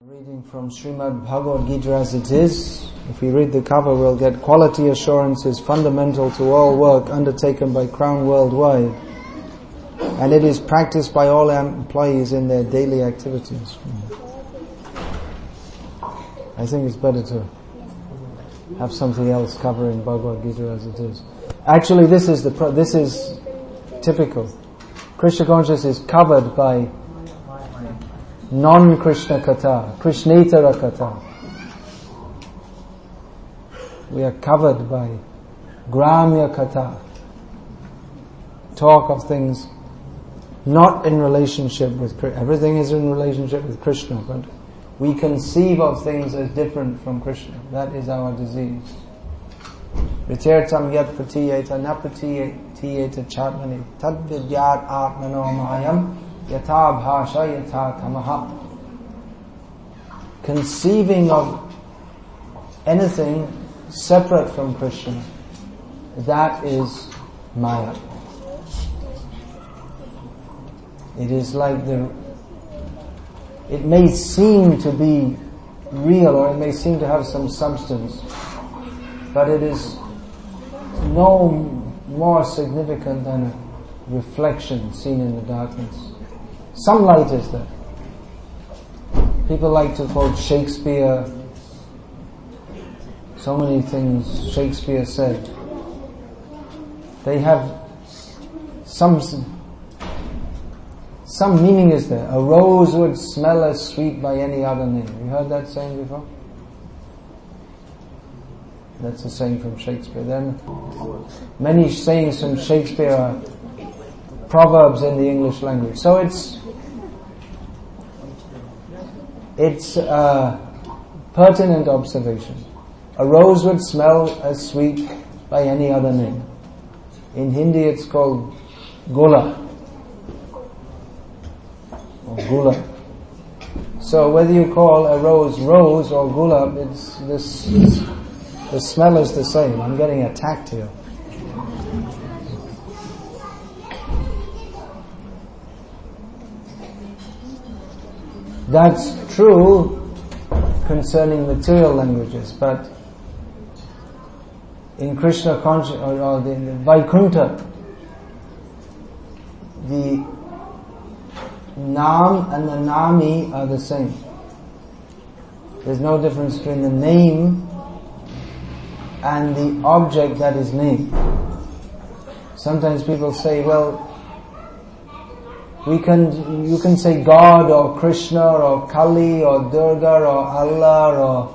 Reading from Srimad Bhagavad Gita as it is. If we read the cover, we'll get quality assurance is fundamental to all work undertaken by Crown worldwide, and it is practiced by all employees in their daily activities. I think it's better to have something else covering Bhagavad Gita as it is. Actually, this is typical. Krishna consciousness is covered by non-Krishna Kata, Krishnetara Kata. We are covered by Gramya Kata, talk of things not in relationship with Krishna. Everything is in relationship with Krishna, but we conceive of things as different from Krishna. That is our disease. Vitirtam yat pratiyeta na pratiyeta chatmani tad vidyat atmano mayam yatha bhasha yatha tamaha. Conceiving of anything separate from Krishna, that is Maya. It is like it may seem to be real, or it may seem to have some substance, but it is no more significant than a reflection seen in the darkness. Some light is there. People like to quote Shakespeare. So many things Shakespeare said. They have some meaning is there. A rose would smell as sweet by any other name. You heard that saying before? That's a saying from Shakespeare. Then many sayings from Shakespeare are proverbs in the English language. So it's a pertinent observation. A rose would smell as sweet by any other name. In Hindi it's called gola or gula. So whether you call a rose rose or gulab, the smell is the same. I'm getting attacked here. That's true concerning material languages, but in Krishna consciousness, or the Vaikuntha, the Nam and the Nami are the same. There's no difference between the name and the object that is named. Sometimes people say, well, you can say God or Krishna or Kali or Durga or Allah, or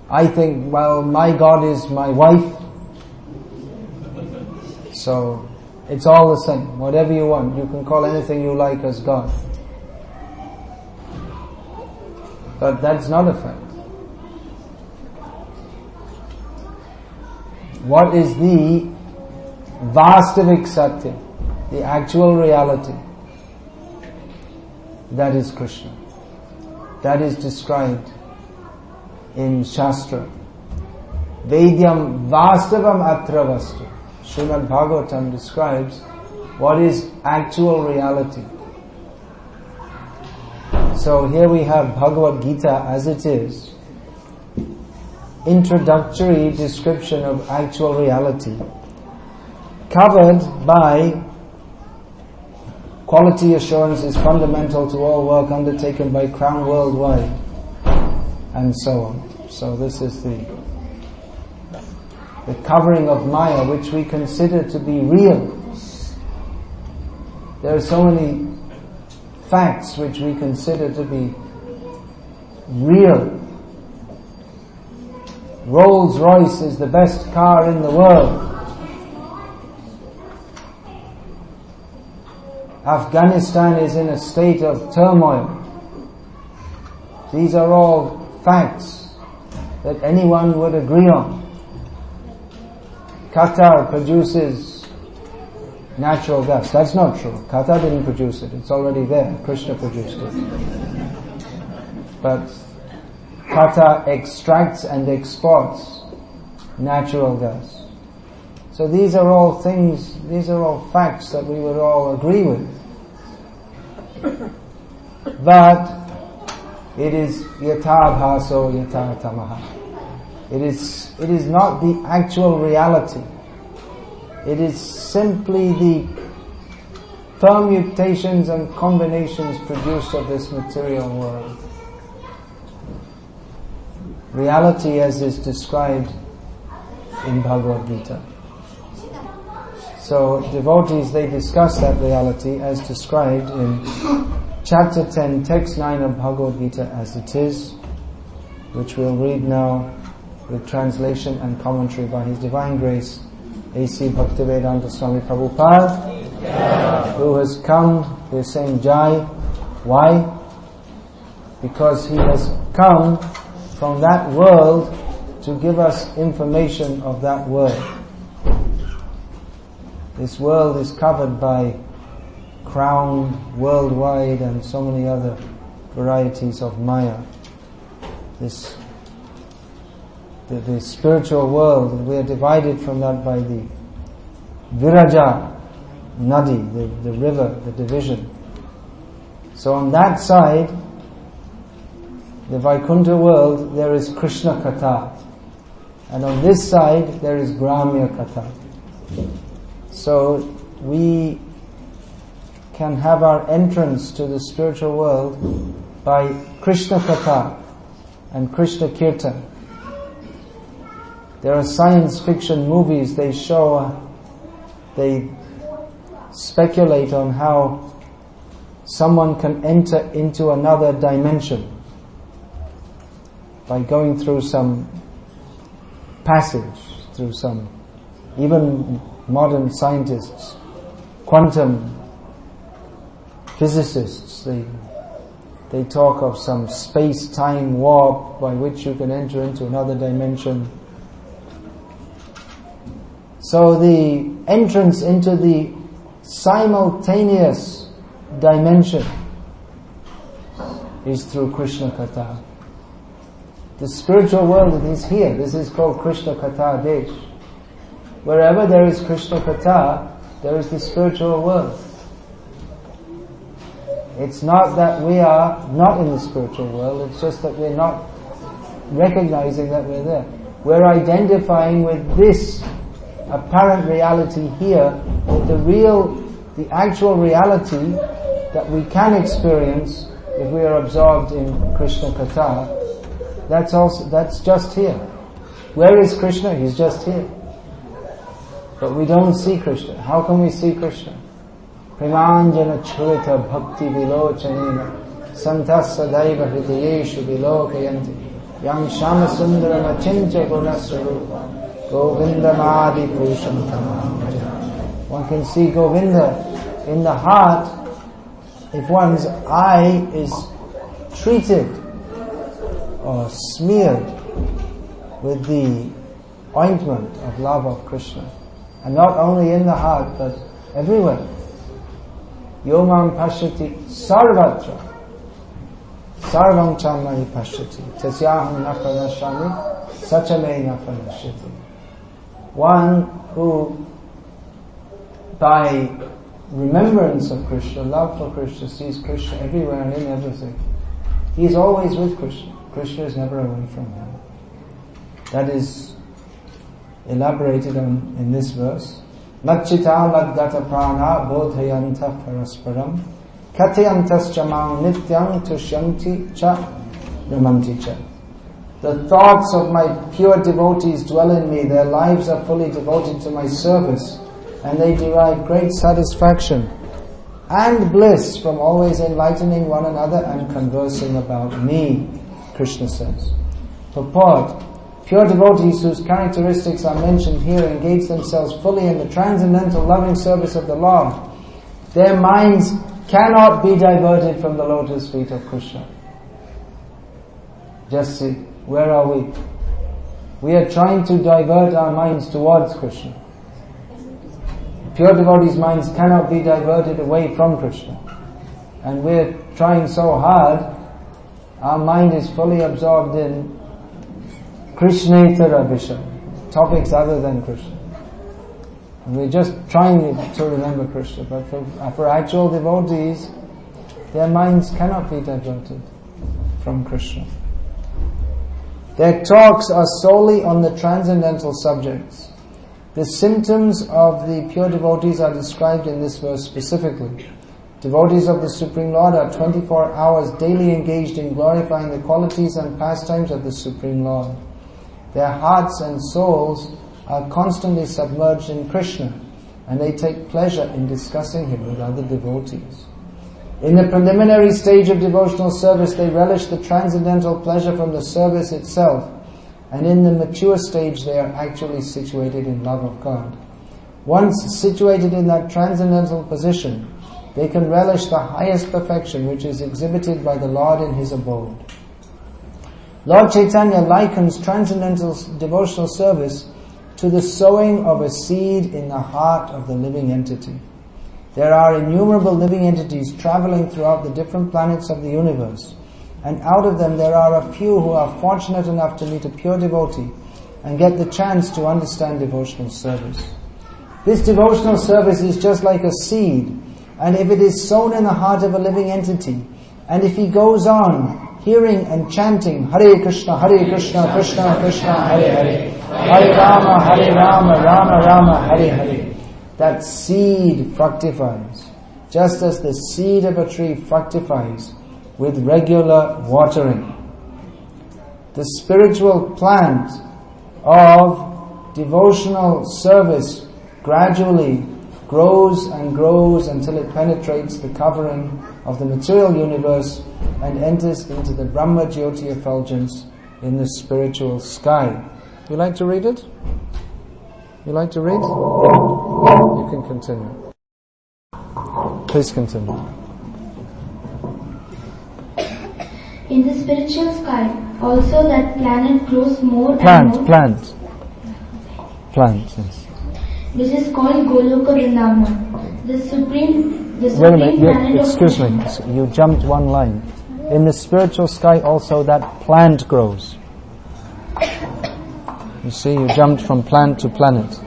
I think, well, my God is my wife. So it's all the same. Whatever you want, you can call anything you like as God. But that's not a fact. What is the Vastavik Satya, the actual reality? That is Krishna. That is described in Shastra. Vedyam Vastavam Atra Vastu. Srimad Bhagavatam describes what is actual reality. So here we have Bhagavad Gita as it is. Introductory description of actual reality, covered by quality assurance is fundamental to all work undertaken by Crown worldwide, and so on. So this is the covering of Maya, which we consider to be real. There are so many facts which we consider to be real. Rolls-Royce is the best car in the world. Afghanistan is in a state of turmoil. These are all facts that anyone would agree on. QATAR produces natural gas. That's not true. QATAR didn't produce it. It's already there. Krishna produced it. But QATAR extracts and exports natural gas. So these are all things, these are all facts that we would all agree with. But It is yatha bhaso yatha tamaha. It is not the actual reality. It is simply the permutations and combinations produced of this material world. Reality as is described in Bhagavad Gita. So devotees, they discuss that reality as described in chapter 10, text 9 of Bhagavad Gita as it is, which we'll read now with translation and commentary by His Divine Grace, A.C. Bhaktivedanta Swami Prabhupada, who has come, we're saying Jai. Why? Because he has come from that world to give us information of that world. This world is covered by crown, worldwide, and so many other varieties of Maya. The spiritual world, we are divided from that by the Vraja-vasi, the river, the division. So on that side, the Vaikuntha world, there is Krishna Katha. And on this side, there is Gramya Katha. So we can have our entrance to the spiritual world by Krishna Katha and Krishna Kirtan. There are science fiction movies, they speculate on how someone can enter into another dimension by going through some passage, through some, even modern scientists, quantum physicists, they talk of some space-time warp by which you can enter into another dimension. So the entrance into the simultaneous dimension is through Krishna Katha. The spiritual world is here. This is called Krishna Katha Desh. Wherever there is Krishna Katha, there is the spiritual world. It's not that we are not in the spiritual world, it's just that we're not recognizing that we're there. We're identifying with this apparent reality here, with the actual reality that we can experience if we are absorbed in Krishna Katha. That's just here. Where is Krishna? He's just here. But we don't see Krishna. How can we see Krishna? Primanjana churita bhakti vilochanena santas sadaiva hridayeshu vilokayanti yang shama sundaram achincha gunasvarupa govindamadi purusham tamamaja. One can see Govinda in the heart if one's eye is treated or smeared with the ointment of love of Krishna. And not only in the heart, but everywhere. Yomam pashyati sarvatra sarvam chamai pashyati tasyaham napanashami sachame napanashyati. One who, by remembrance of Krishna, love for Krishna, sees Krishna everywhere and in everything. He is always with Krishna. Krishna is never away from him. That is elaborated on in this verse. Machita madgata prana bodhayanta parasparam katyantas chamam nityam tushyanti cha ramanti cha. The thoughts of my pure devotees dwell in me, their lives are fully devoted to my service, and they derive great satisfaction and bliss from always enlightening one another and conversing about me, Krishna says. Purport: pure devotees whose characteristics are mentioned here engage themselves fully in the transcendental loving service of the Lord. Their minds cannot be diverted from the lotus feet of Krishna. Just see, where are we? We are trying to divert our minds towards Krishna. Pure devotees' minds cannot be diverted away from Krishna. And we're trying so hard, our mind is fully absorbed in Krishnetara Vishya, topics other than Krishna. And we're just trying to remember Krishna, but for actual devotees, their minds cannot be diverted from Krishna. Their talks are solely on the transcendental subjects. The symptoms of the pure devotees are described in this verse specifically. Devotees of the Supreme Lord are 24 hours daily engaged in glorifying the qualities and pastimes of the Supreme Lord. Their hearts and souls are constantly submerged in Krishna, and they take pleasure in discussing Him with other devotees. In the preliminary stage of devotional service, they relish the transcendental pleasure from the service itself, and in the mature stage they are actually situated in love of God. Once situated in that transcendental position, they can relish the highest perfection which is exhibited by the Lord in His abode. Lord Chaitanya likens transcendental devotional service to the sowing of a seed in the heart of the living entity. There are innumerable living entities traveling throughout the different planets of the universe, and out of them there are a few who are fortunate enough to meet a pure devotee and get the chance to understand devotional service. This devotional service is just like a seed, and if it is sown in the heart of a living entity, and if he goes on hearing and chanting Hare Krishna, Krishna Krishna, Hare Hare, Hare Rama, Rama Rama, Hare Hare, that seed fructifies, just as the seed of a tree fructifies with regular watering. The spiritual plant of devotional service gradually grows and grows until it penetrates the covering of the material universe and enters into the Brahma Jyoti effulgence in the spiritual sky. You like to read it? You like to read? You can continue. Please continue. In the spiritual sky, also that planet grows more and more. Plant, yes. Which is called Goloka Vrindavana. The supreme Wait a minute, planet excuse me, you jumped one line. In the spiritual sky also that plant grows. You see, you jumped from plant to planet.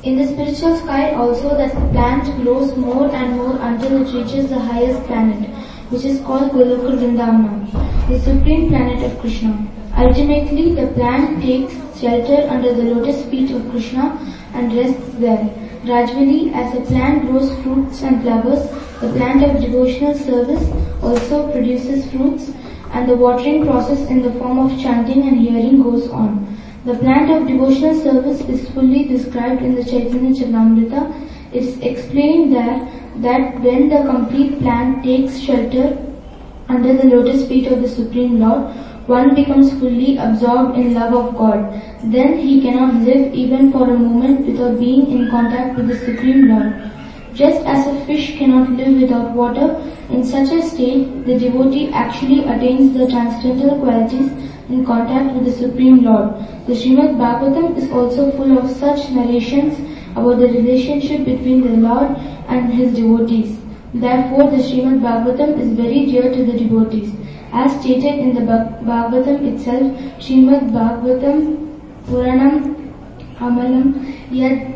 In the spiritual sky also that plant grows more and more until it reaches the highest planet, which is called Goloka Vrindavana, the supreme planet of Krishna. Ultimately, the plant takes shelter under the lotus feet of Krishna and rests there. Gradually, as the plant grows fruits and flowers, the plant of devotional service also produces fruits, and the watering process in the form of chanting and hearing goes on. The plant of devotional service is fully described in the Chaitanya Charitamrita. It is explained there that when the complete plant takes shelter under the lotus feet of the Supreme Lord, one becomes fully absorbed in love of God. Then he cannot live even for a moment without being in contact with the Supreme Lord. Just as a fish cannot live without water, in such a state the devotee actually attains the transcendental qualities in contact with the Supreme Lord. The Srimad Bhagavatam is also full of such narrations about the relationship between the Lord and His devotees. Therefore, the Srimad Bhagavatam is very dear to the devotees. As stated in the Bhagavatam itself, Srimad Bhagavatam Puranam Amalam Yad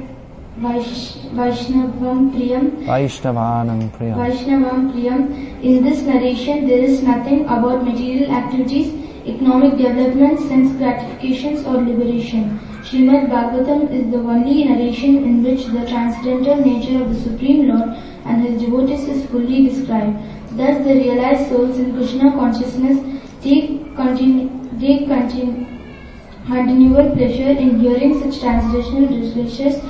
Vaishnavam Priyam. In this narration, there is nothing about material activities, economic development, sense gratifications or liberation. Srimad Bhagavatam is the only narration in which the transcendental nature of the Supreme Lord and His devotees is fully described. Thus, the realized souls in Krishna consciousness take continual pleasure in hearing such transcendental discourses,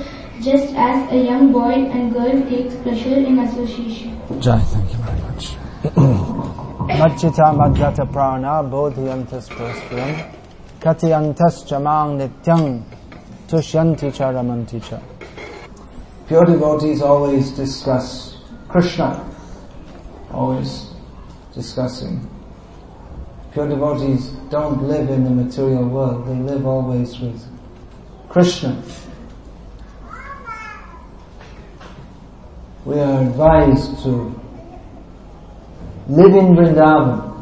just as a young boy and girl takes pleasure in association. Jai, thank you very much. Madchita madgata prana bodhiyantas praspram katyantas chamang nityang tushyanti charamanti cha. Pure devotees always discuss Krishna, always discussing. Pure devotees don't live in the material world, they live always with Krishna. We are advised to live in Vrindavan,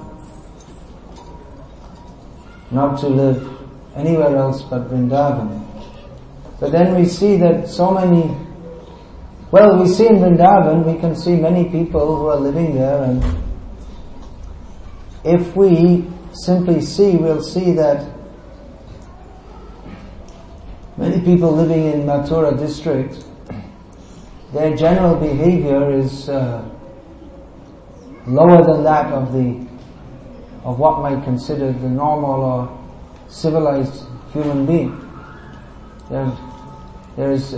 not to live anywhere else but Vrindavan. But then we see that we see in Vrindavan, we can see many people who are living there and if we simply see, we'll see that many people living in Mathura district, their general behavior is lower than that of what might consider the normal or civilized human being. There is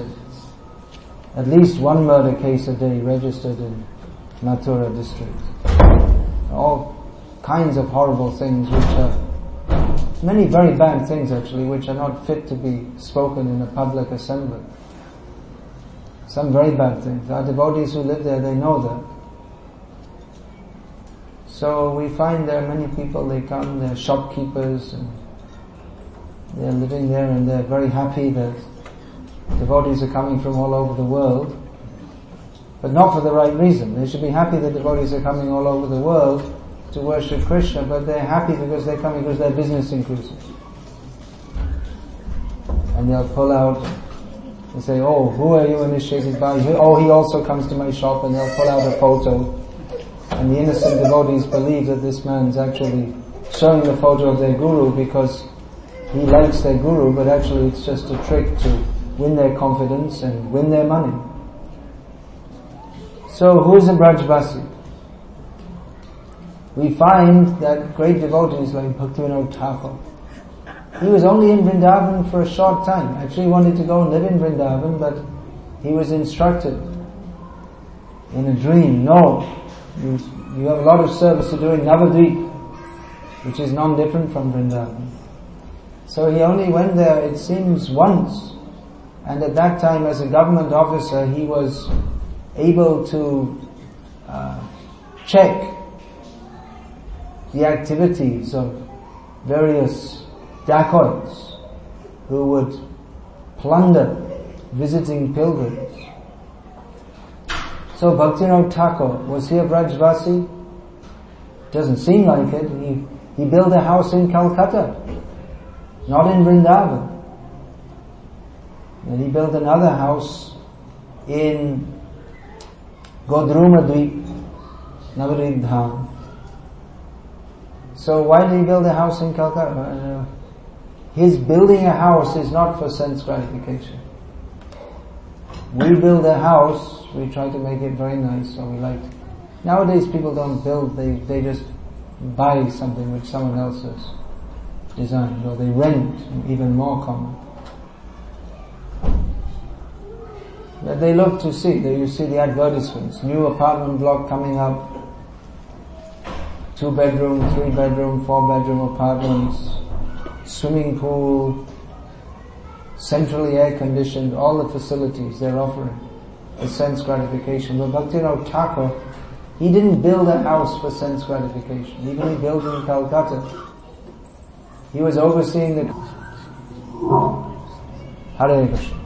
at least one murder case a day registered in Mathura district. All kinds of horrible things, which are many very bad things actually, which are not fit to be spoken in a public assembly. Some very bad things. Our devotees who live there, they know that. So we find there are many people, they come, they're shopkeepers, and they're living there, and they're very happy that devotees are coming from all over the world, but not for the right reason. They should be happy that devotees are coming all over the world to worship Krishna, but they're happy because they're coming because their business increases. And they'll pull out and say, oh, who are you initiated by? Oh, he also comes to my shop, and they'll pull out a photo. And the innocent devotees believe that this man's actually showing the photo of their guru because he likes their guru, but actually it's just a trick to win their confidence and win their money. So who is a Vraja-vasi? We find that great devotees like Bhaktivinoda Thakur, he was only in Vrindavan for a short time. Actually he wanted to go and live in Vrindavan, but he was instructed in a dream, no, you have a lot of service to do in Navadvip, which is non-different from Vrindavan. So he only went there, it seems, once. And at that time, as a government officer, he was able to check the activities of various dacoits who would plunder visiting pilgrims. So Bhaktivinoda Thakur, was he a Vraja-vasi? Doesn't seem like it. He built a house in Calcutta, not in Vrindavan. And he built another house in Godrumadvip, Navarid Dham. So why did he build a house in Calcutta? His building a house is not for sense gratification. We build a house, we try to make it very nice, or we like. Nowadays people don't build, they just buy something which someone else has designed, or they rent, even more common. But they look to see, you see the advertisements, new apartment block coming up, 2-bedroom, 3-bedroom, 4-bedroom apartments, swimming pool, centrally air conditioned, all the facilities they're offering for sense gratification. But Bhaktivinoda Thakur, he didn't build a house for sense gratification. Even he built in Calcutta, he was overseeing the Hare Krishna.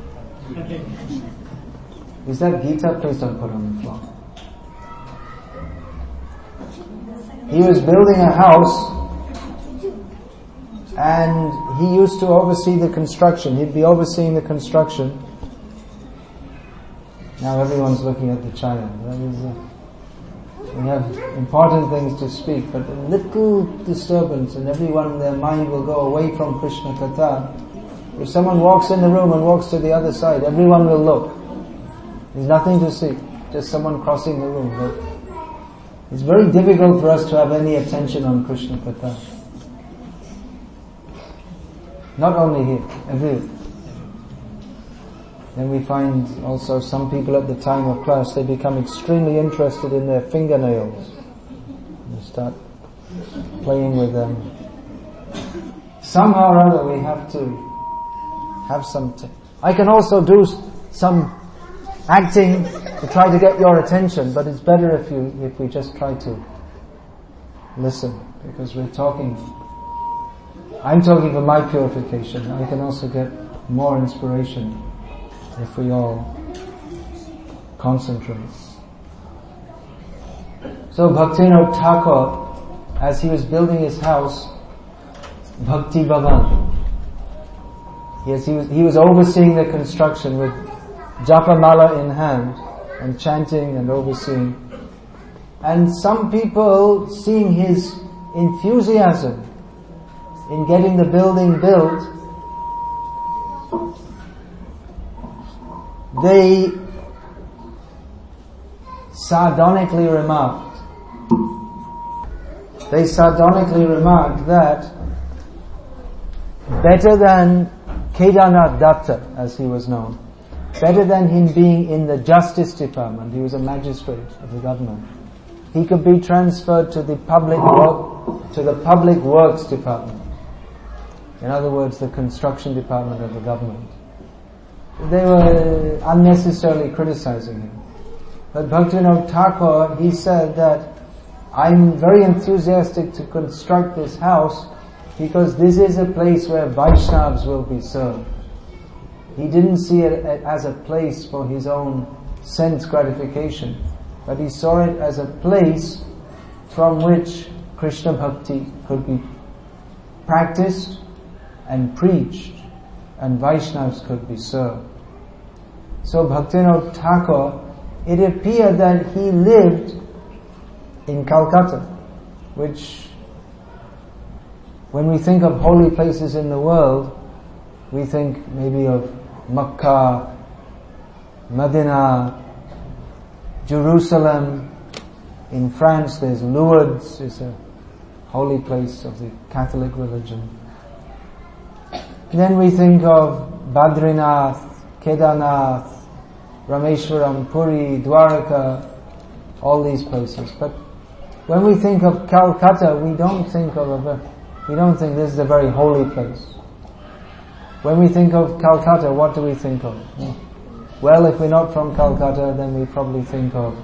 Is that Gita? Please don't put on the floor. He was building a house, and he used to oversee the construction. He'd be overseeing the construction. Now everyone's looking at the chaya. We have important things to speak, but a little disturbance and everyone, their mind will go away from Krishna Katha. If someone walks in the room and walks to the other side, everyone will look. There's nothing to see, just someone crossing the room. But it's very difficult for us to have any attention on Krishna Katha. Not only here, everywhere. Then we find also some people at the time of class, they become extremely interested in their fingernails. They start playing with them. Somehow or other we have to have some... I can also do some acting to try to get your attention, but it's better if we just try to listen, because I'm talking for my purification. I can also get more inspiration if we all concentrate. So Bhaktivinoda Thakur, as he was building his house, Bhakti Bhavan, yes, he was overseeing the construction with Japamala in hand and chanting and overseeing. And some people, seeing his enthusiasm in getting the building built, they sardonically remarked that better than Kedarnath Datta, as he was known, better than him being in the Justice Department, he was a magistrate of the government, he could be transferred to the Public Works Department. In other words, the construction department of the government. They were unnecessarily criticizing him. But Bhaktivinoda Thakur, he said that I'm very enthusiastic to construct this house because this is a place where Vaishnavas will be served. He didn't see it as a place for his own sense gratification, but he saw it as a place from which Krishna Bhakti could be practiced and preached, and Vaishnavas could be served. So Bhaktivinoda Thakur, it appeared that he lived in Calcutta, which, when we think of holy places in the world, we think maybe of Makkah, Medina, Jerusalem. In France there's Lourdes, it's a holy place of the Catholic religion. Then we think of Badrinath, Kedarnath, Rameshwaram, Puri, Dwaraka, all these places. But when we think of Calcutta, we don't think this is a very holy place. When we think of Calcutta, what do we think of? Well, if we're not from Calcutta, then we probably think of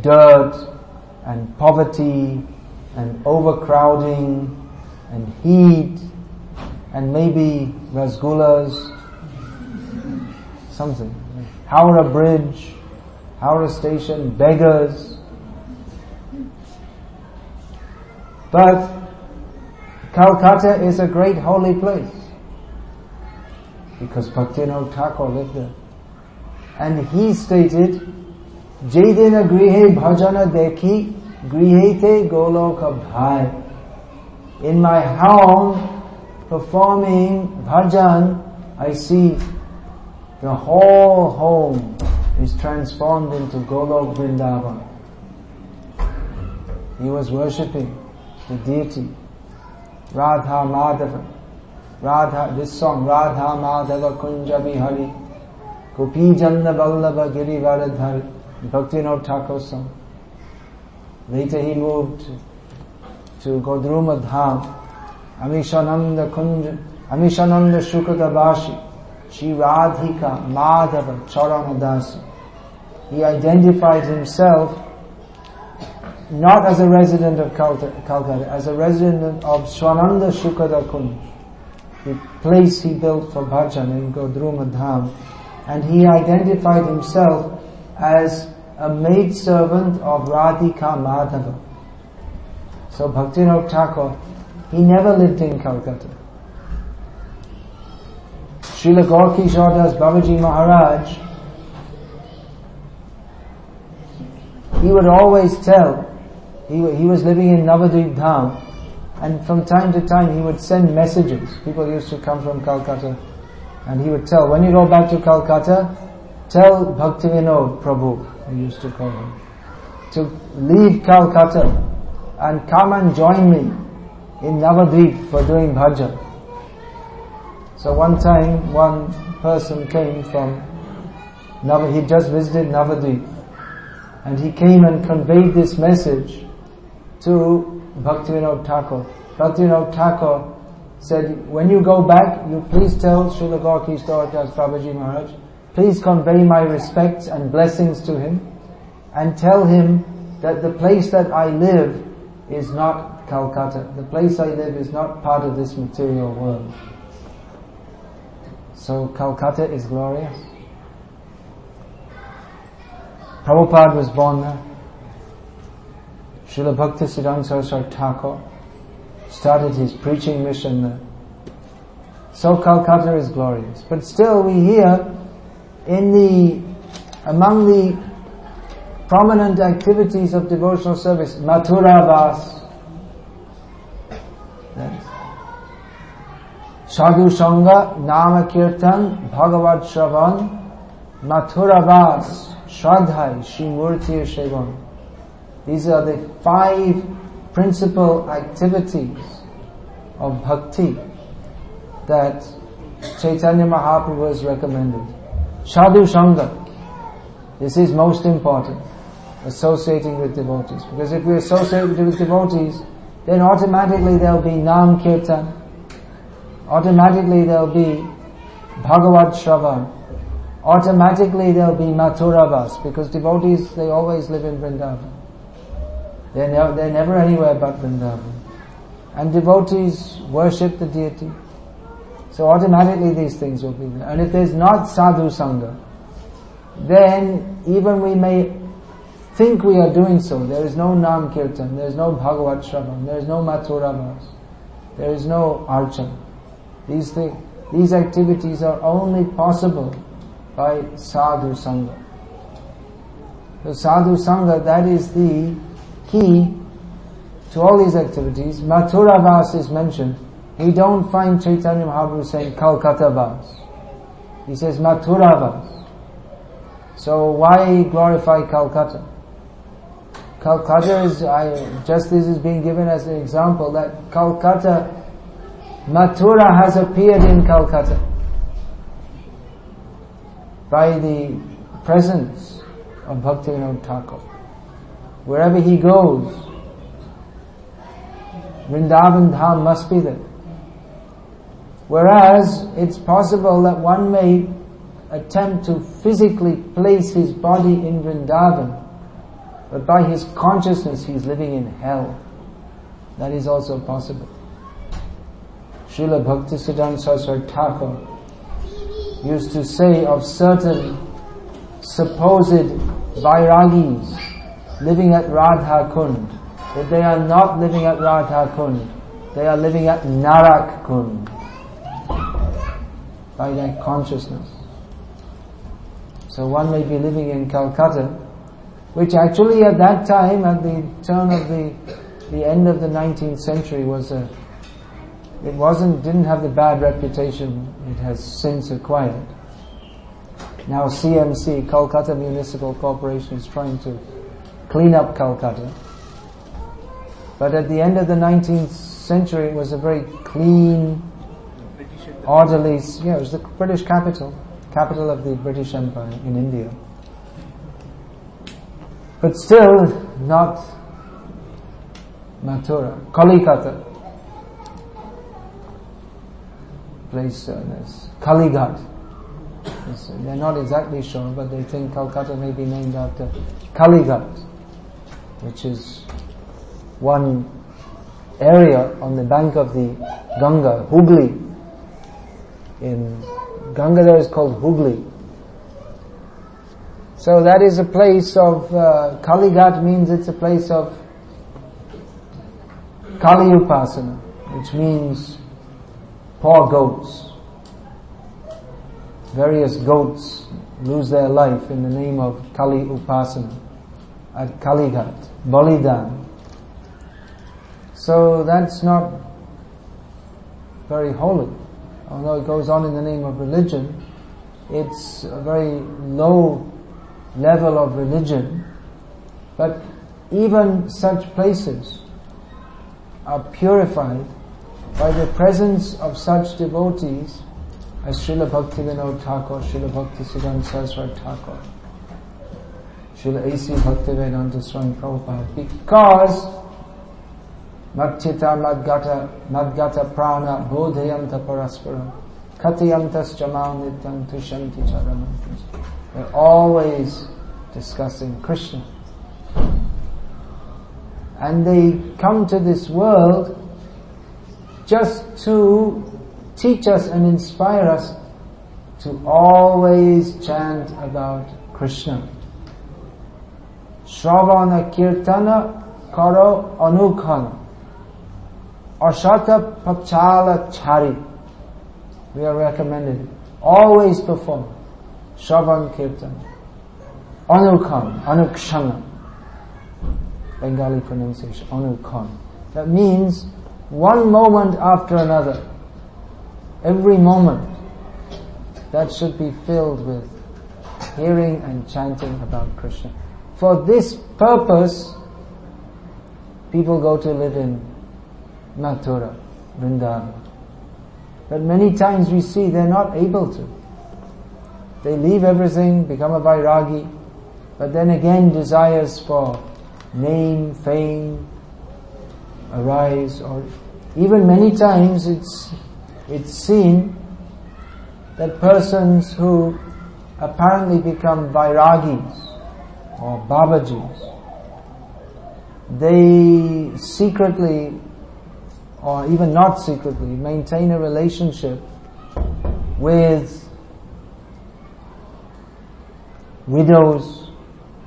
dirt and poverty and overcrowding and heat and maybe rasgullas, something. Howrah Bridge, Howrah Station, beggars. But Calcutta is a great holy place because Bhaktivinoda Thakur lived there. And he stated, Jaidina grihe bhajana dekhi grihete goloka bhai. In my home, performing bhajan, I see the whole home is transformed into Golok Vrindavan. He was worshipping the deity, Radha Madhava. This song, Radha Madhava Kunja Bihari, Gopi Janda Vallabha Giri Varadhari, Bhaktivinoda Thakur's song. Later he moved to Godruma Dham, Amishananda Shukadavashi, Shri Radhika Madhava Charanadasi. He identified himself not as a resident of Calcutta, as a resident of Swananda Shukada Kunj, the place he built for bhajan in Godruma Dham. And he identified himself as a maidservant of Radhika Madhava. So Bhaktivinoda Thakur, he never lived in Calcutta. Srila Gaurkishore Das Babaji Maharaj, he would always tell, he was living in Navadvip Dham, and from time to time he would send messages. People used to come from Calcutta, and he would tell, when you go back to Calcutta, tell Bhaktivinoda Prabhu, he used to call him, to leave Calcutta and come and join me in Navadvip for doing bhajan. So one time, one person came from he just visited Navadvip, and he came and conveyed this message to Bhaktivinoda Thakur. Bhaktivinoda Thakur said, when you go back, you please tell Srila Gaurkishore Das Babaji Maharaj, please convey my respects and blessings to him, and tell him that the place that I live is not Calcutta. The place I live is not part of this material world. So Calcutta is glorious. Prabhupada was born there. Srila Bhaktisiddhanta Saraswati Thakur started his preaching mission there. So Calcutta is glorious. But still we hear among the prominent activities of devotional service, Vraja-vasi. Sadhu Sangha, Nama Kirtan, Bhagavad Shravan, Mathuravas, Shraddhai, Shrimurti Shevan. These are the 5 principal activities of bhakti that Chaitanya Mahaprabhu has recommended. Sadhu Sangha, this is most important, associating with devotees. Because if we associate with devotees, then automatically there will be Nam Kirtan, automatically there will be Bhagavad Shravan, automatically there will be Mathuravas, because devotees, they always live in Vrindavan. They're never anywhere but Vrindavan. And devotees worship the deity. So automatically these things will be there. And if there's not sadhu sangha, then even we may think we are doing so. There is no Nam Kirtan, there is no Bhagavad Shravan, there is no Mathuravas, there is no Archan. These activities are only possible by sadhu sangha. So sadhu sangha, that is the key to all these activities. Mathuravas is mentioned. We don't find Chaitanya Mahaprabhu saying Calcutta Vas. He says Mathuravas. So why glorify Calcutta? Calcutta is, just this is being given as an example, that Calcutta, Mathura has appeared in Calcutta by the presence of Bhaktivinoda Thakur. Wherever he goes, Vrindavan Dham must be there. Whereas it's possible that one may attempt to physically place his body in Vrindavan, but by his consciousness he is living in hell. That is also possible. Srila Bhaktisiddhanta Saraswati Thakur used to say of certain supposed vairagis living at Radha Kund, that they are not living at Radha Kund, they are living at Narak Kund, by their consciousnness. So one may be living in Calcutta, which actually at that time, at the turn of the end of the 19th century, didn't have the bad reputation it has since acquired. Now CMC, Kolkata Municipal Corporation, is trying to clean up Calcutta. But at the end of the 19th century, it was a very clean, orderly, it was the British capital of the British Empire in India. But still not Mathura. Kalikata, place as Kalighat. They're not exactly sure, but they think Calcutta may be named after Kalighat, which is one area on the bank of the Ganga, Hooghly. In Ganga there is called Hooghly. So that is a place of, Kalighat means it's a place of Kali Upasana, which means poor goats. Various goats lose their life in the name of Kali Upasana at Kalighat, Balidan. So that's not very holy. Although it goes on in the name of religion, it's a very low level of religion. But even such places are purified by the presence of such devotees as Srila Bhaktivinoda Thakur, Srila Bhaktisiddhanta Saraswati Thakur, Srila A.C. Bhaktivedanta Swami Prabhupada, because Madhita Madgata Prana Bodhayanta Paraspara Katiyantas Jamal Nityam Tushanti Charamantas. They're always discussing Krishna. And they come to this world just to teach us and inspire us to always chant about Krishna. Shravana Kirtana Karo Anukhana Ashata Pachala Chari. We are recommended. Always perform Shravan Kirtan. Anukhan, Anukshana. Bengali pronunciation, Anukhan. That means one moment after another, every moment, that should be filled with hearing and chanting about Krishna. For this purpose, people go to live in Mathura, Vrindavan. But many times we see they're not able to. They leave everything, become a vairagi, but then again desires for name, fame arise, or even many times it's seen that persons who apparently become vairagis or babajis, they secretly, or even not secretly, maintain a relationship with widows.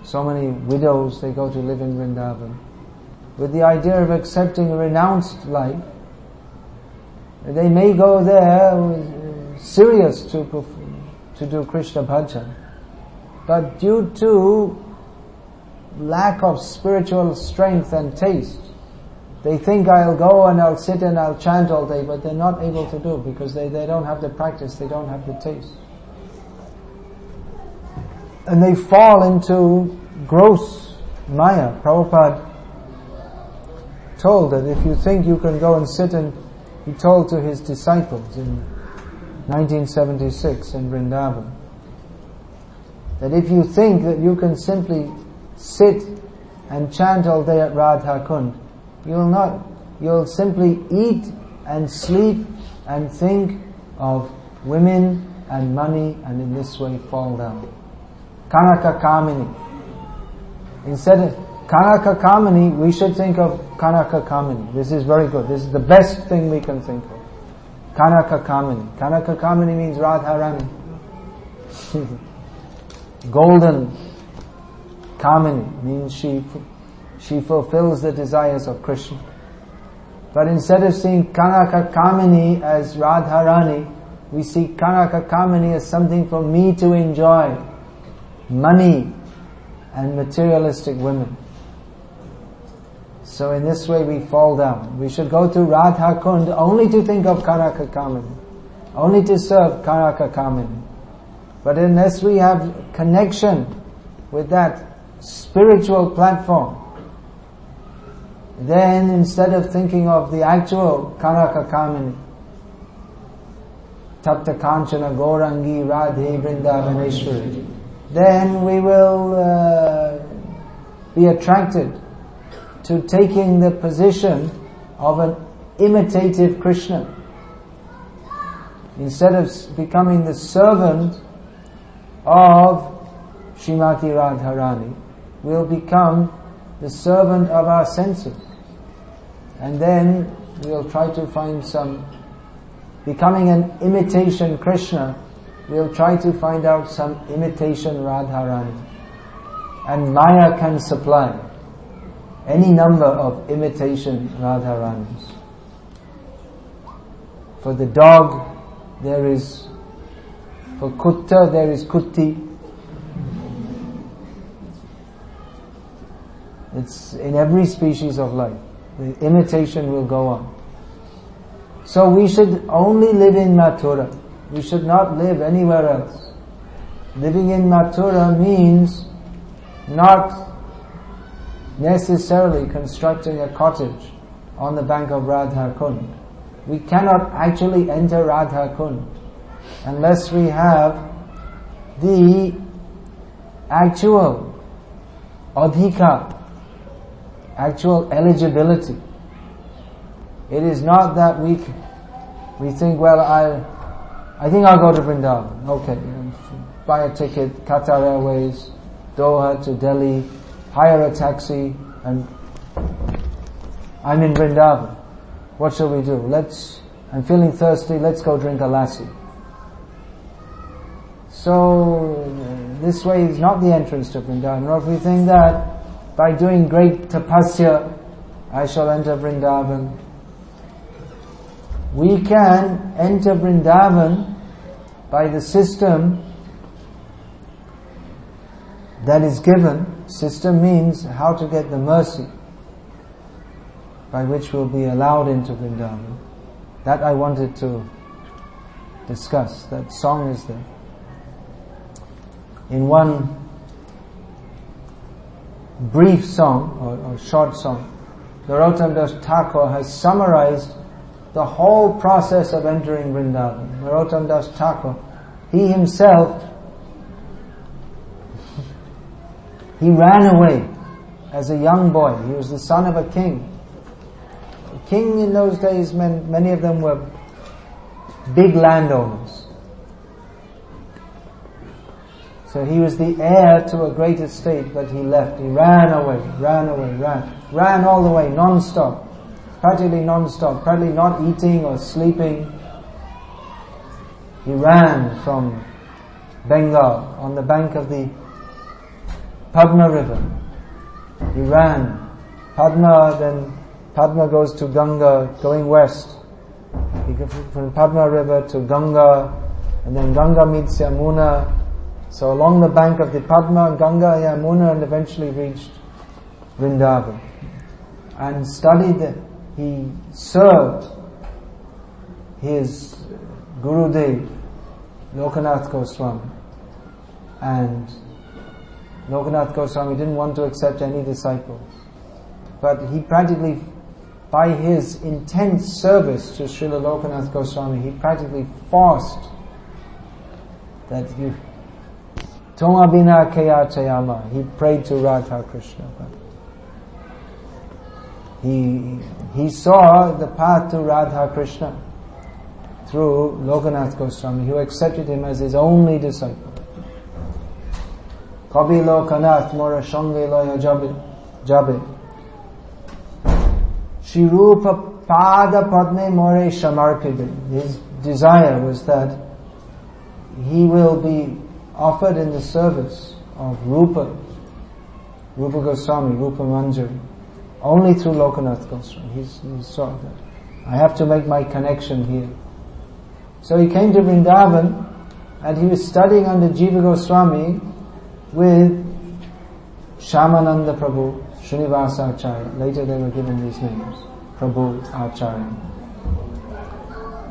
So many widows, they go to live in Vrindavan with the idea of accepting a renounced life. They may go there serious to do Krishna bhajan, but due to lack of spiritual strength and taste, they think I'll go and I'll sit and I'll chant all day, but they're not able to do because they don't have the practice, they don't have the taste. And they fall into gross maya. Prabhupada told that if you think you can go and sit, and he told to his disciples in 1976 in Vrindavan, that if you think that you can simply sit and chant all day at Radha Kund, you'll not. You'll simply eat and sleep and think of women and money, and in this way fall down. Kanaka Kamini. Instead of Kanaka Kamini, we should think of Kanaka Kamini. This is very good. This is the best thing we can think of. Kanaka Kamini. Kanaka Kamini means Radharani. Golden Kamini means she fulfills the desires of Krishna. But instead of seeing Kanaka Kamini as Radharani, we see Kanaka Kamini as something for me to enjoy. Money and materialistic women. So in this way we fall down. We should go to Radha Kund only to think of Kanaka Kamini, only to serve Kanaka Kamini. But unless we have connection with that spiritual platform, then instead of thinking of the actual Kanaka Kamini, Tapta Kanchana Gaurangi Radhe Vrindavaneshwari, then we will be attracted to taking the position of an imitative Krishna. Instead of becoming the servant of Srimati Radharani, we'll become the servant of our senses. And then we'll try to find becoming an imitation Krishna, we'll try to find out some imitation Radharani. And Maya can supply any number of imitation Radharanis. For the dog, for Kutta, there is Kutti. It's in every species of life. The imitation will go on. So we should only live in Mathura. We should not live anywhere else. Living in Mathura means not necessarily constructing a cottage on the bank of Radha Kund. We cannot actually enter Radha Kund unless we have the actual adhika, actual eligibility. It is not that we think, well, I think I'll go to Vrindavan. Okay, buy a ticket, Qatar Airways, Doha to Delhi, hire a taxi, and I'm in Vrindavan. What shall we do? I'm feeling thirsty, let's go drink a lassi. So, this way is not the entrance to Vrindavan. Or if we think that by doing great tapasya, I shall enter Vrindavan. We can enter Vrindavan by the system that is given. System means how to get the mercy. by which we'll be allowed into Vrindavan. That I wanted to discuss. That song is there. In one brief song, or short song, Narottam Das Thakur has summarized the whole process of entering Vrindavan. Narottam Das Thakur, he himself, he ran away as a young boy. He was the son of a king. A king in those days, many of them were big landowners. So he was the heir to a great estate, but he left. He ran all the way, non-stop. Practically non-stop, practically not eating or sleeping. He ran from Bengal on the bank of the Padma river. He ran. Then Padma goes to Ganga, going west. He goes from Padma river to Ganga, and then Ganga meets Yamuna. So along the bank of the Padma, Ganga, Yamuna, and eventually reached Vrindavan. And studied there. He served his Gurudev, Lokanath Goswami. And Lokanath Goswami didn't want to accept any disciples. But he practically, by his intense service to Srila Lokanath Goswami, he practically forced that you Toma bina kaya chayama. He prayed to Radha Krishna. He saw the path to Radha Krishna through Lokanath Goswami, who accepted him as his only disciple. Kabi Lokanath mora shange loya jabe. Shri Rupa pada padme more shamarpibe. His desire was that he will be offered in the service of Rupa Goswami, Rupa Manjari, only through Lokanath Goswami. He saw that I have to make my connection here. So he came to Vrindavan, and he was studying under Jiva Goswami with Shyamananda Prabhu, Srinivasa Acharya. Later they were given these names, Prabhu, Acharya.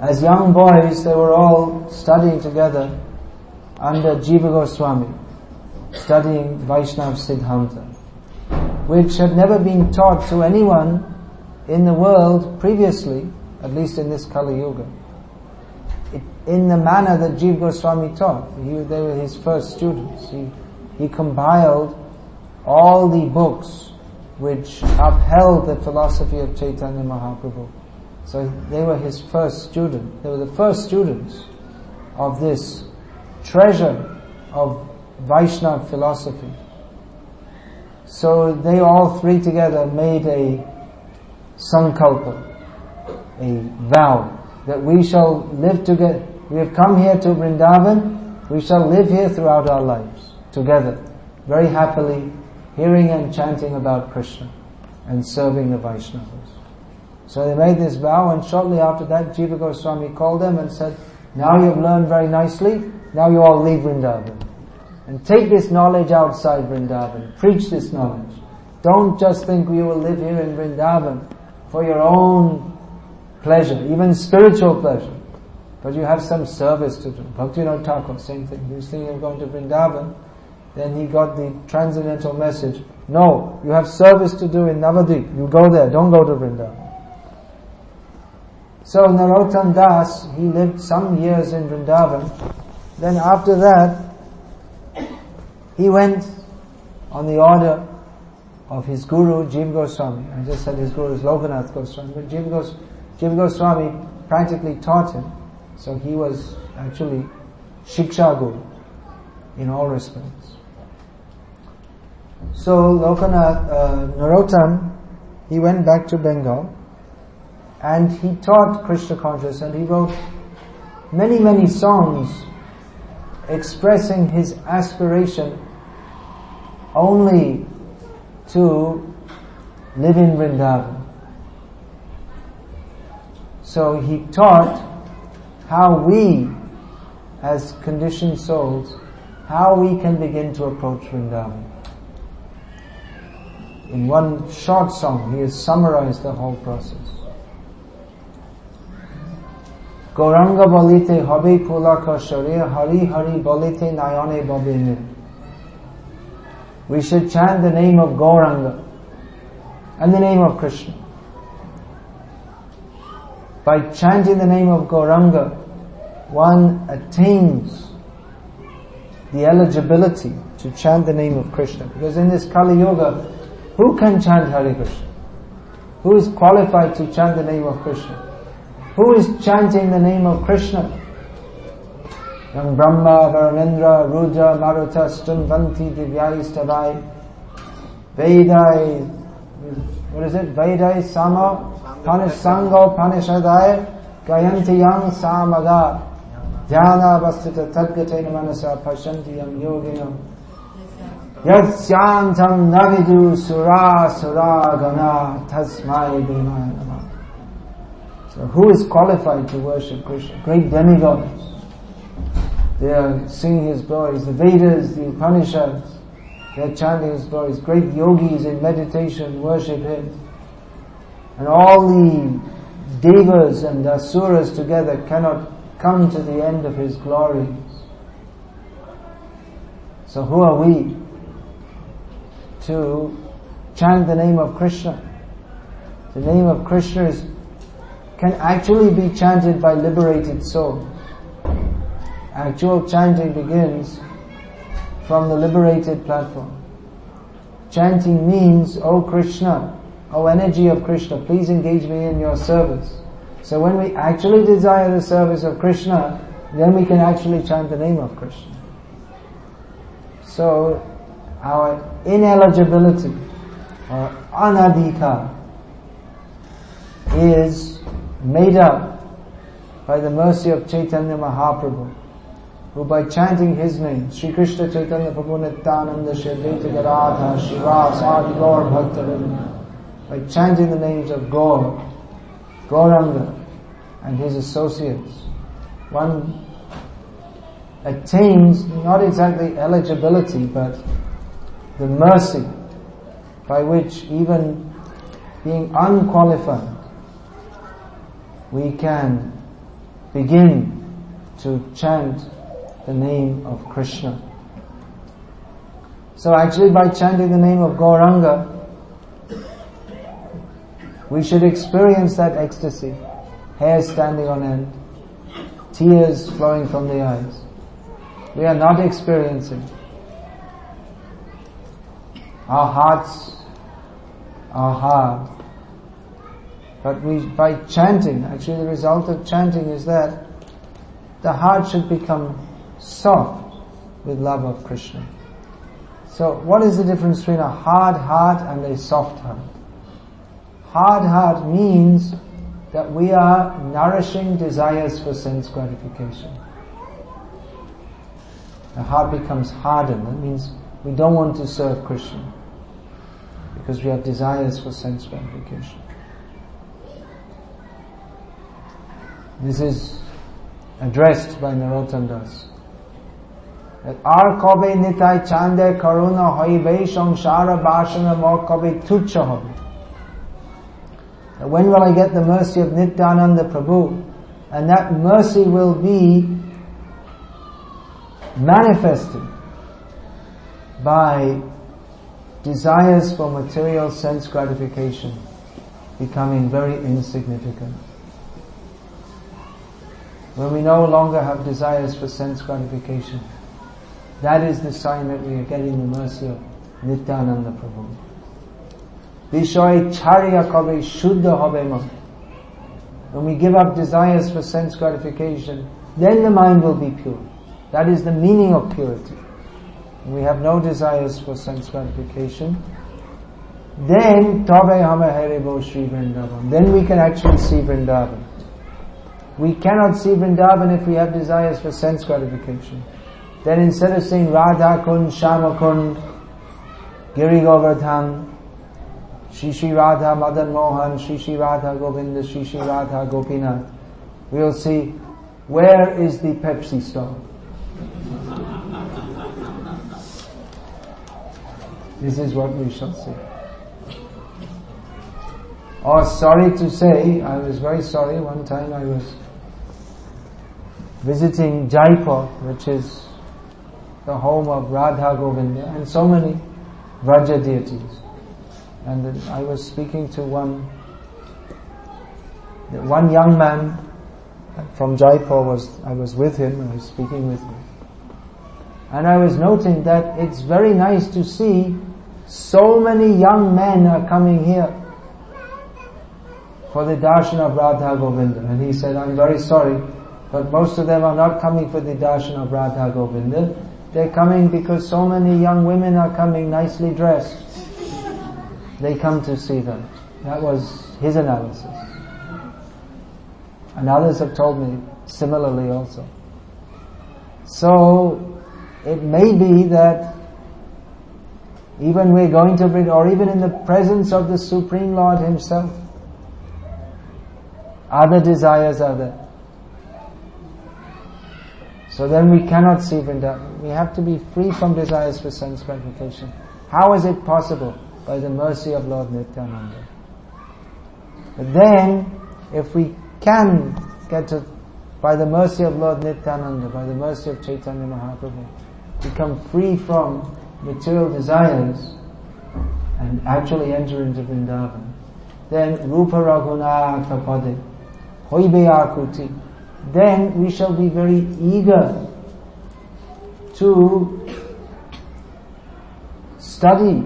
As young boys, they were all studying together under Jiva Goswami, studying Vaishnav Siddhanta, which had never been taught to anyone in the world previously, at least in this Kali Yuga, in the manner that Jiva Goswami taught. They were his first students. He compiled all the books which upheld the philosophy of Chaitanya Mahaprabhu. So they were his first student. They were the first students of this treasure of Vaishnava philosophy. So they all three together made a sankalpa, a vow, that we shall live together. We have come here to Vrindavan, we shall live here throughout our lives, together, very happily, hearing and chanting about Krishna and serving the Vaishnavas. So they made this vow, and shortly after that Jiva Goswami called them and said, now you have learned very nicely, now you all leave Vrindavan. And take this knowledge outside Vrindavan. Preach this knowledge. Don't just think you will live here in Vrindavan for your own pleasure, even spiritual pleasure. But you have some service to do. Bhaktivinoda Thakur, same thing. He was thinking of going to Vrindavan. Then he got the transcendental message. No, you have service to do in Navadvip. You go there, don't go to Vrindavan. So Narottam Das, he lived some years in Vrindavan. Then after that, he went on the order of his guru, Jiva Goswami. I just said his guru is Lokanath Goswami, but Jiva Goswami practically taught him. So he was actually Shiksha Guru in all respects. So Narottam, he went back to Bengal, and he taught Krishna consciousness, and he wrote many, many songs expressing his aspiration only to live in Vrindavan. So he taught how we, as conditioned souls, how we can begin to approach Vrindavan. In one short song, he has summarized the whole process. Gauranga bolite hobe pulaka share, Hari Hari bolite nayane babine. We should chant the name of Gauranga and the name of Krishna. By chanting the name of Gauranga, one attains the eligibility to chant the name of Krishna. Because in this Kali Yuga, who can chant Hare Krishna? Who is qualified to chant the name of Krishna? Who is chanting the name of Krishna? Yang Brahma, Varanendra, Rudra, Maruta, Stunvanti, Divyai, Stavai, Vedai, what is it? Vedai, Sama, Sango, Panishadai, Gayanti Yang, Samaga, Dhyana, Vastita, Tadgatena Manasa, Pashanti Yang Yoginam, Yatsyantam Navidu, Sura, Sura, Gana, Tasmai, Bhima. So who is qualified to worship Krishna? Great demigods. They are singing His glories. The Vedas, the Upanishads, they are chanting His glories. Great yogis in meditation worship Him. And all the devas and asuras together cannot come to the end of His glories. So who are we to chant the name of Krishna? The name of Krishna can actually be chanted by liberated souls. Actual chanting begins from the liberated platform. Chanting means, "O Krishna, O energy of Krishna, please engage me in your service." So when we actually desire the service of Krishna, then we can actually chant the name of Krishna. So our ineligibility or anadhika is made up by the mercy of Chaitanya Mahaprabhu, who by chanting His name, Sri Krishna Chaitanya Prabhu Nityananda Shri Advaita Gadadhar Shiva Sadi Gaur Bhaktavinda, by chanting the names of Gaur, Gauranga and his associates, one attains not exactly eligibility but the mercy by which, even being unqualified, we can begin to chant the name of Krishna. So actually by chanting the name of Gauranga, we should experience that ecstasy, hair standing on end, tears flowing from the eyes. We are not experiencing. Our hearts are hard. But by chanting, actually the result of chanting is that the heart should become soft with love of Krishna. So what is the difference between a hard heart and a soft heart? Hard heart means that we are nourishing desires for sense gratification. The heart becomes hardened. That means we don't want to serve Krishna because we have desires for sense gratification. This is addressed by Narottam Das. That ar kobe nitai chande karuna hoibe samsara bashana mor kobe tuchcha hobe. When will I get the mercy of Nityananda Prabhu? And that mercy will be manifested by desires for material sense gratification becoming very insignificant. When we no longer have desires for sense gratification, that is the sign that we are getting the mercy of Nityananda Prabhu. Vishoy charya kabe shuddha hobe man. When we give up desires for sense gratification, then the mind will be pure. That is the meaning of purity. When we have no desires for sense gratification, then tabe hame haribo Shri Vrindavan. Then we can actually see Vrindavan. We cannot see Vrindavan if we have desires for sense gratification. Then instead of saying Radha Kund, Shama Kund, Giri Govardhan, Shri Shri Radha Madan Mohan, Shri Shri Radha Govinda, Shri Shri Radha Gopinath, we will see, where is the Pepsi stall? This is what we shall see. Or sorry to say, I was very sorry, one time I was visiting Jaipur, which is the home of Radha Govinda and so many Vraja deities. And I was speaking to one young man from Jaipur. I was with him, I was speaking with him. And I was noting that it's very nice to see so many young men are coming here for the darshan of Radha Govinda. And he said, I'm very sorry, but most of them are not coming for the darshan of Radha Govinda. They're coming because so many young women are coming nicely dressed. They come to see them. That was his analysis. And others have told me similarly also. So, it may be that even we're going to bring, or even in the presence of the Supreme Lord Himself, other desires are there. So then we cannot see Vrindavan. We have to be free from desires for sense gratification. How is it possible? By the mercy of Lord Nityananda. But then, if we can get to, by the mercy of Lord Nityananda, by the mercy of Chaitanya Mahaprabhu, become free from material desires and actually enter into Vrindavan, then Rupa Raghunatha Pade Hoibe Akuti, then we shall be very eager to study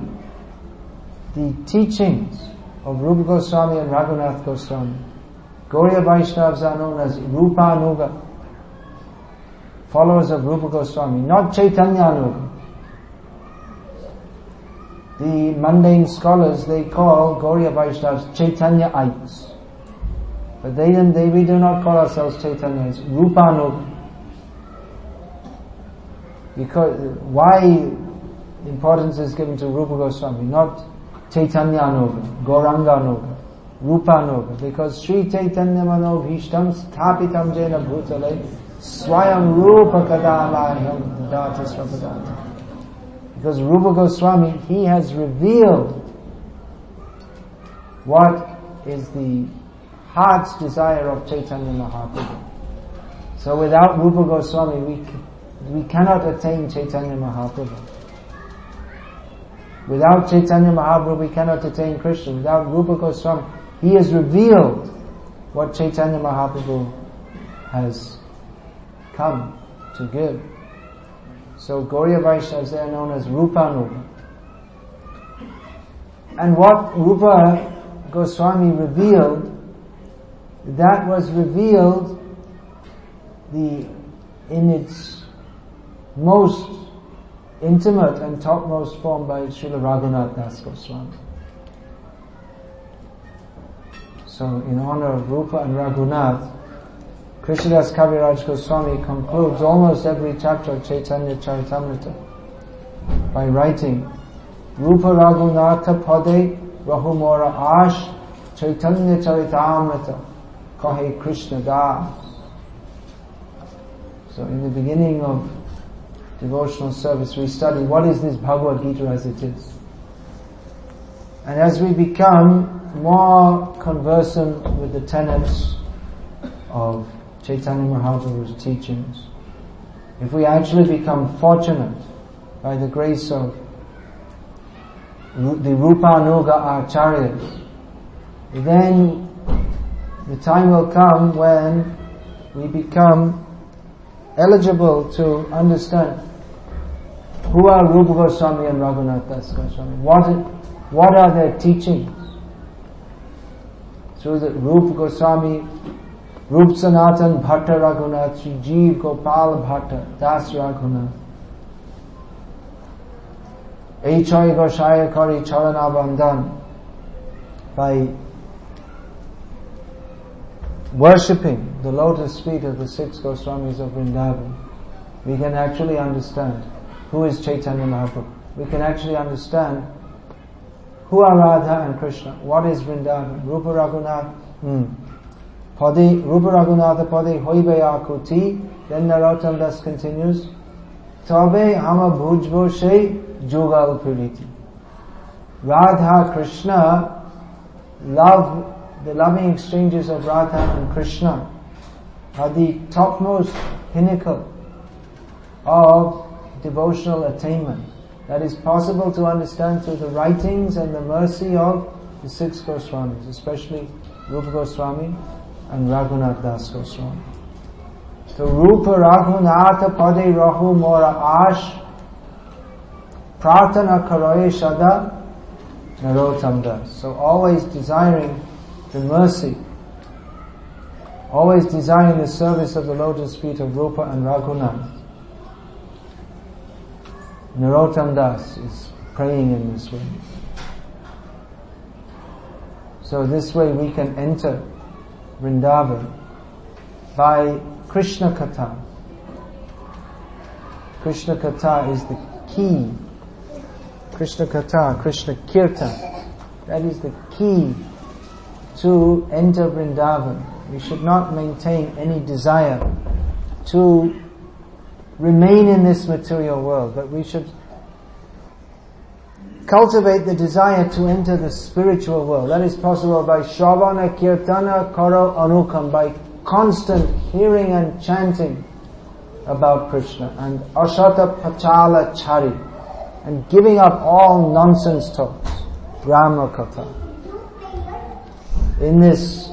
the teachings of Rupa Goswami and Raghunath Goswami. Gauriya Vaishnavas are known as Rupa Anuga, followers of Rupa Goswami, not Chaitanya Anuga. The mundane scholars, they call Gauriya Vaishnavas Chaitanyaites. But we do not call ourselves Chaitanyaites, Rupa Anuga. Because, why importance is given to Rupa Goswami, not Chaitanya Anuga, Gauranga Anuga, Rupa Anuga? Because Sri Chaitanya Mano Bhishtam Sthapitam Jena Bhutale Swayam Rupa Kadalayam Dati Swapadati. Because Rupa Goswami, he has revealed what is the heart's desire of Chaitanya Mahaprabhu. So without Rupa Goswami, we cannot attain Chaitanya Mahaprabhu. Without Chaitanya Mahaprabhu, we cannot attain Krishna. Without Rupa Goswami, he has revealed what Chaitanya Mahaprabhu has come to give. So Gauriya Vaishnavas, they are known as Rupa Anuga. And what Rupa Goswami revealed, that was revealed in its most intimate and topmost form by Srila Raghunath Das Goswami. So in honor of Rupa and Raghunath, Krishnadas Kaviraj Goswami concludes almost every chapter of Chaitanya Charitamrita by writing, Rupa Raghunatha Pade Rahumora Ash Chaitanya Charitamrita Kahe Krishna Das. So in the beginning of devotional service we study what is this Bhagavad Gita as it is. And as we become more conversant with the tenets of Chaitanya Mahaprabhu's teachings, if we actually become fortunate by the grace of the Rupa Anuga Acharyas, then the time will come when we become eligible to understand who are Rupa Goswami and Raghunath Das Goswami. What are their teachings? Through the Rupa Goswami, Rup Sanatan Bhatta Raghunath, Sri Jeev Gopal Bhatta Das Raghunath, H.I. Goshaya Kari Charanabandhan. By worshipping the lotus feet of the 6 Goswamis of Vrindavan, we can actually understand who is Chaitanya Mahaprabhu. We can actually understand who are Radha and Krishna. What is Vrindavan? Rupa Raghunath. Rupa Raghunatha Pade Hoibe Akuti. Then Narottam Das continues, Tabe Hama Bhujbo She Jogal Piriti. Radha Krishna love, the loving exchanges of Radha and Krishna are the topmost pinnacle of devotional attainment that is possible to understand through the writings and the mercy of the 6 Goswamis, especially Rupa Goswami and Raghunath Das Goswami. So Rupa Raghunatha Pade Rahu Mora Ash Prarthana Karoye Shada Narottam Das. So always desiring the mercy, always desiring the service of the lotus feet of Rupa and Raghunath. Narottam Das is praying in this way. So this way we can enter Vrindavan by Krishna Katha. Krishna Katha is the key. Krishna Katha, Krishna Kirtan, that is the key to enter Vrindavan. We should not maintain any desire to remain in this material world, but we should cultivate the desire to enter the spiritual world. That is possible by Shravana Kirtana Karo Anukam, by constant hearing and chanting about Krishna, and Ashata Pachala Chari, and giving up all nonsense talks, Brahma Katha. In this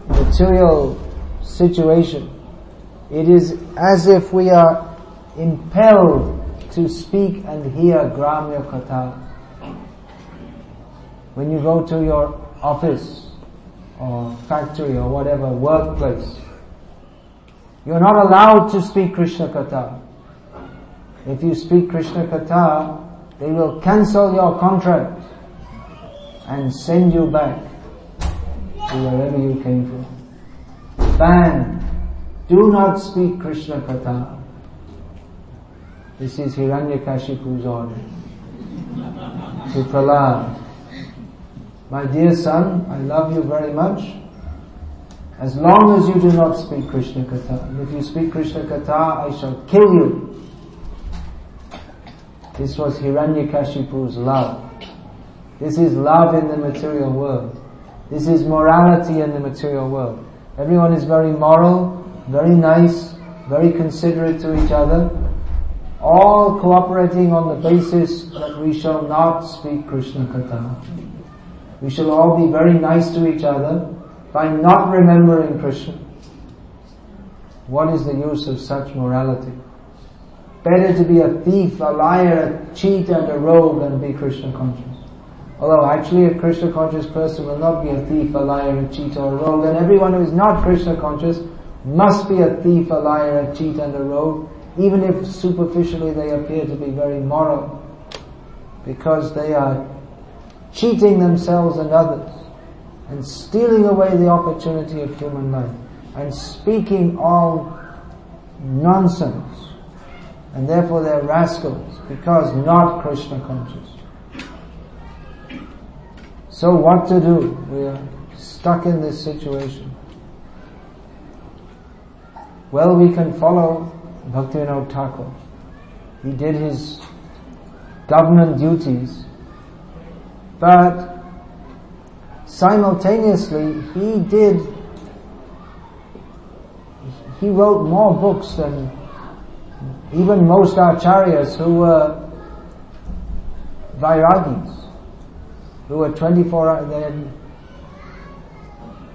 material situation, it is as if we are impelled to speak and hear Gramya Katha. When you go to your office or factory or whatever, workplace, you're not allowed to speak Krishna Katha. If you speak Krishna Katha, they will cancel your contract and send you back to wherever you came from. Ban. Do not speak Krishna Katha. This is Hiranyakashipu's order to Prahlad. My dear son, I love you very much. As long as you do not speak Krishna Katha. And if you speak Krishna Katha, I shall kill you. This was Hiranyakashipu's love. This is love in the material world. This is morality in the material world. Everyone is very moral, very nice, very considerate to each other, all cooperating on the basis that we shall not speak Krishna Katha. We shall all be very nice to each other by not remembering Krishna. What is the use of such morality? Better to be a thief, a liar, a cheat and a rogue than be Krishna conscious. Although actually a Krishna conscious person will not be a thief, a liar, a cheat or a rogue, and everyone who is not Krishna conscious must be a thief, a liar, a cheat and a rogue, even if superficially they appear to be very moral, because they are cheating themselves and others and stealing away the opportunity of human life and speaking all nonsense, and therefore they're rascals because not Krishna conscious. So what to do? We are stuck in this situation. Well, we can follow Bhaktivinoda Thakur. He did his government duties, but simultaneously he wrote more books than even most acharyas who were vairagis, who were 24 hours.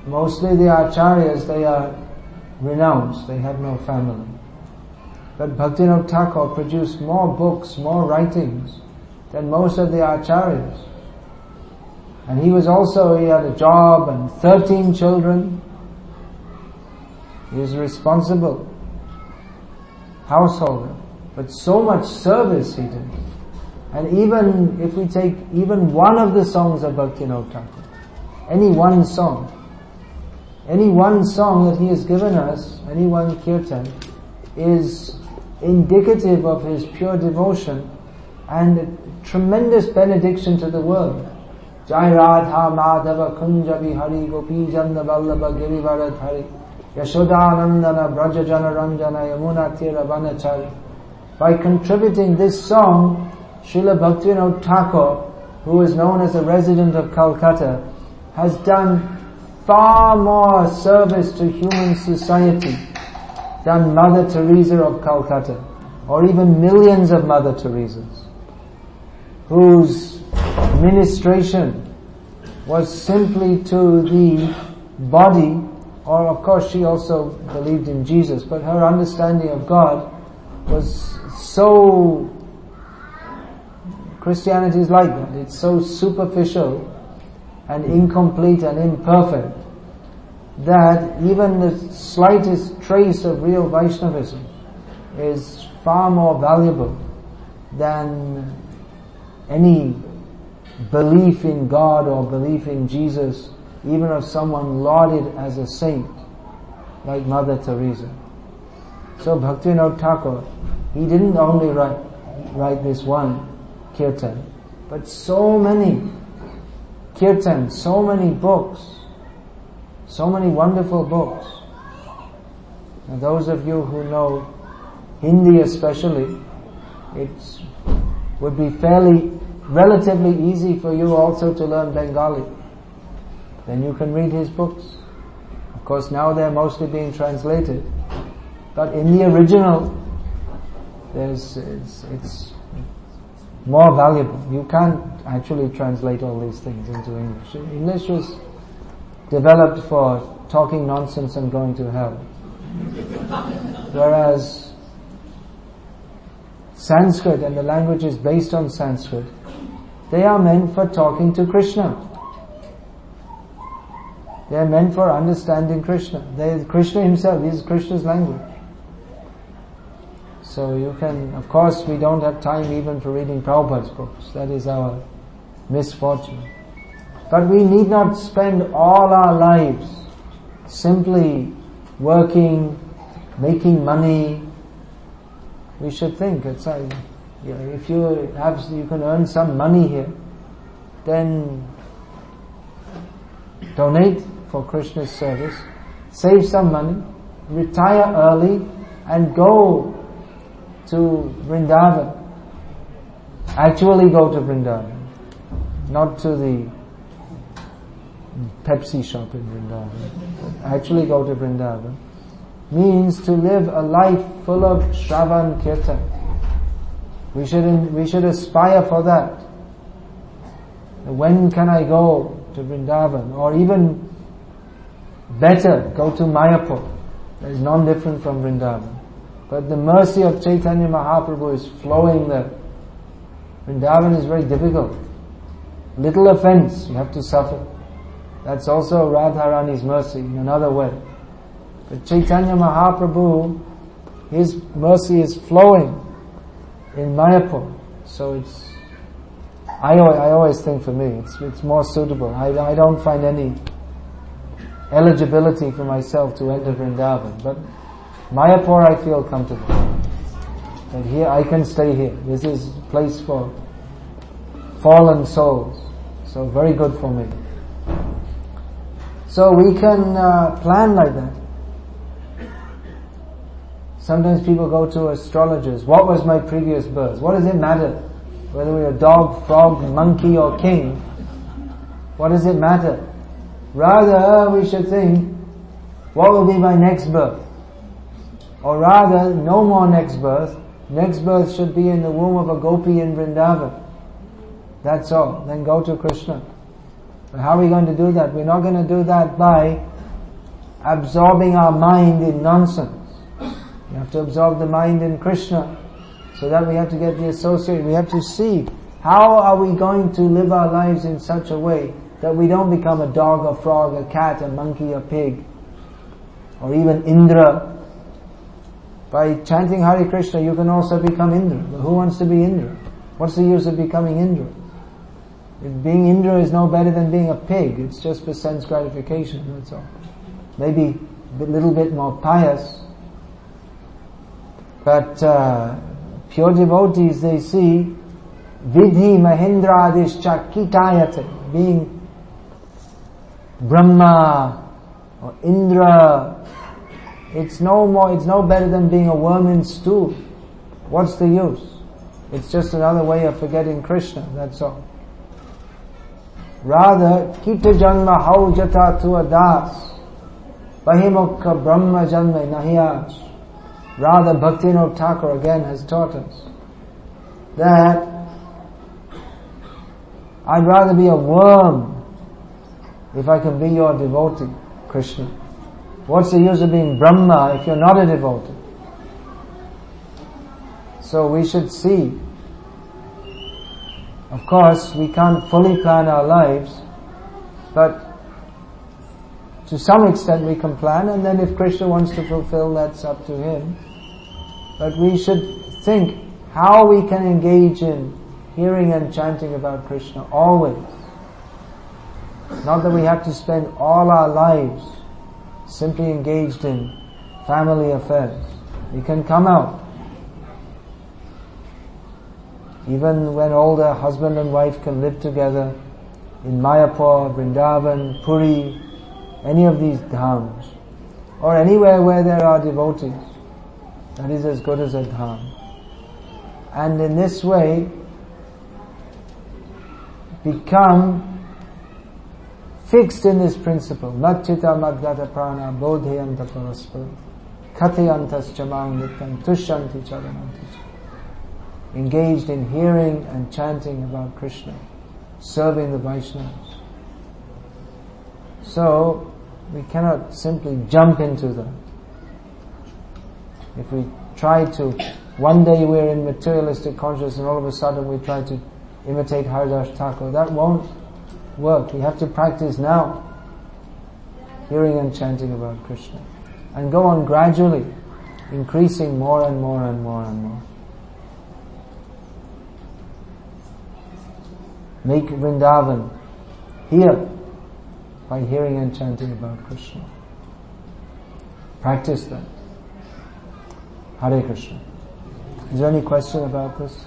Mostly the acharyas, they are renounced, they have no family. But Bhaktivinoda Thakur produced more books, more writings than most of the acharyas. And he had a job and 13 children. He was a responsible householder. But so much service he did. And even if we take even one of the songs of Bhaktivinoda Thakur, any one song that he has given us, any one kirtan, is indicative of his pure devotion and a tremendous benediction to the world. Jai Radha Madhava Kunja Vihari Gopi Janda Vallabha Girivaradh Hari Yashodanandana Brajajana Ranjana Yamuna Tira Vanachari. By contributing this song, Srila Bhaktivinoda Thakur who is known as a resident of Calcutta, has done far more service to human society than Mother Teresa of Calcutta, or even millions of Mother Teresas, whose ministration was simply to the body, or of course she also believed in Jesus, but her understanding of God was so, Christianity is like that, it's so superficial and incomplete and imperfect that even the slightest trace of real Vaishnavism is far more valuable than any belief in God or belief in Jesus, even of someone lauded as a saint like Mother Teresa. So Bhaktivinoda Thakur, he didn't only write this one kirtan, but so many kirtans, so many books, so many wonderful books. And those of you who know Hindi especially, it would be relatively easy for you also to learn Bengali. Then you can read his books. Of course now they're mostly being translated, but in the original it's more valuable. You can't actually translate all these things into English. English was developed for talking nonsense and going to hell. Whereas Sanskrit and the languages based on Sanskrit, they are meant for talking to Krishna. They are meant for understanding Krishna. Krishna himself is Krishna's language. So you can, of course we don't have time even for reading Prabhupada's books. That is our misfortune. But we need not spend all our lives simply working, making money. We should think, it's like, if you can earn some money here, then donate for Krishna's service, save some money, retire early and go to Vrindavan. Actually go to Vrindavan, not to the Pepsi shop in Vrindavan. Actually go to Vrindavan means to live a life full of Shravan Kirtan. We should aspire for that. When can I go to Vrindavan? Or even better, go to Mayapur. That is non-different from Vrindavan. But the mercy of Chaitanya Mahaprabhu is flowing there. Vrindavan is very difficult. Little offense, you have to suffer. That's also Radharani's mercy in another way. But Chaitanya Mahaprabhu, his mercy is flowing in Mayapur. So I always think for me, it's more suitable. I don't find any eligibility for myself to enter Vrindavan. But Mayapur I feel comfortable. And here I can stay here. This is a place for fallen souls. So very good for me. So we can plan like that. Sometimes people go to astrologers. What was my previous birth? What does it matter? Whether we're a dog, frog, monkey or king. What does it matter? Rather we should think, what will be my next birth? Or rather, no more next birth. Next birth should be in the womb of a gopi in Vrindavan. That's all. Then go to Krishna. But how are we going to do that? We're not going to do that by absorbing our mind in nonsense. We have to absorb the mind in Krishna. So that we have to get the association. We have to see, how are we going to live our lives in such a way that we don't become a dog, a frog, a cat, a monkey, a pig, or even Indra. By chanting Hare Krishna, you can also become Indra. But who wants to be Indra? What's the use of becoming Indra? Being Indra is no better than being a pig. It's just for sense gratification, that's all. Maybe a little bit more pious. But pure devotees, they see Vidhi Mahendradish Kitayate, being Brahma or Indra. It's no better than being a worm in stew. What's the use? It's just another way of forgetting Krishna, that's all. Rather, kita janma hau jata tu adas, bahimukha brahma janma nahiyas. Rather, Bhaktivinoda Thakur again has taught us that I'd rather be a worm if I can be your devotee, Krishna. What's the use of being Brahma if you're not a devotee? So we should see. Of course, we can't fully plan our lives, but to some extent we can plan, and then if Krishna wants to fulfill, that's up to him. But we should think how we can engage in hearing and chanting about Krishna always. Not that we have to spend all our lives simply engaged in family affairs. We can come out. Even when older husband and wife can live together in Mayapur, Vrindavan, Puri, any of these dhams, or anywhere where there are devotees, that is as good as a dham. And in this way, become fixed in this principle. Matchita madgata prana bodhayanta paraspara kathayantas chamang nityam tushyanti charananti. Engaged in hearing and chanting about Krishna, serving the Vaishnavas. So, we cannot simply jump into that. If we try to, one day we're in materialistic consciousness and all of a sudden we try to imitate Haridas Thakur, that won't work. We have to practice now, hearing and chanting about Krishna. And go on gradually, increasing more and more and more and more. Make Vrindavan here by hearing and chanting about Krishna. Practice that. Hare Krishna. Is there any question about this?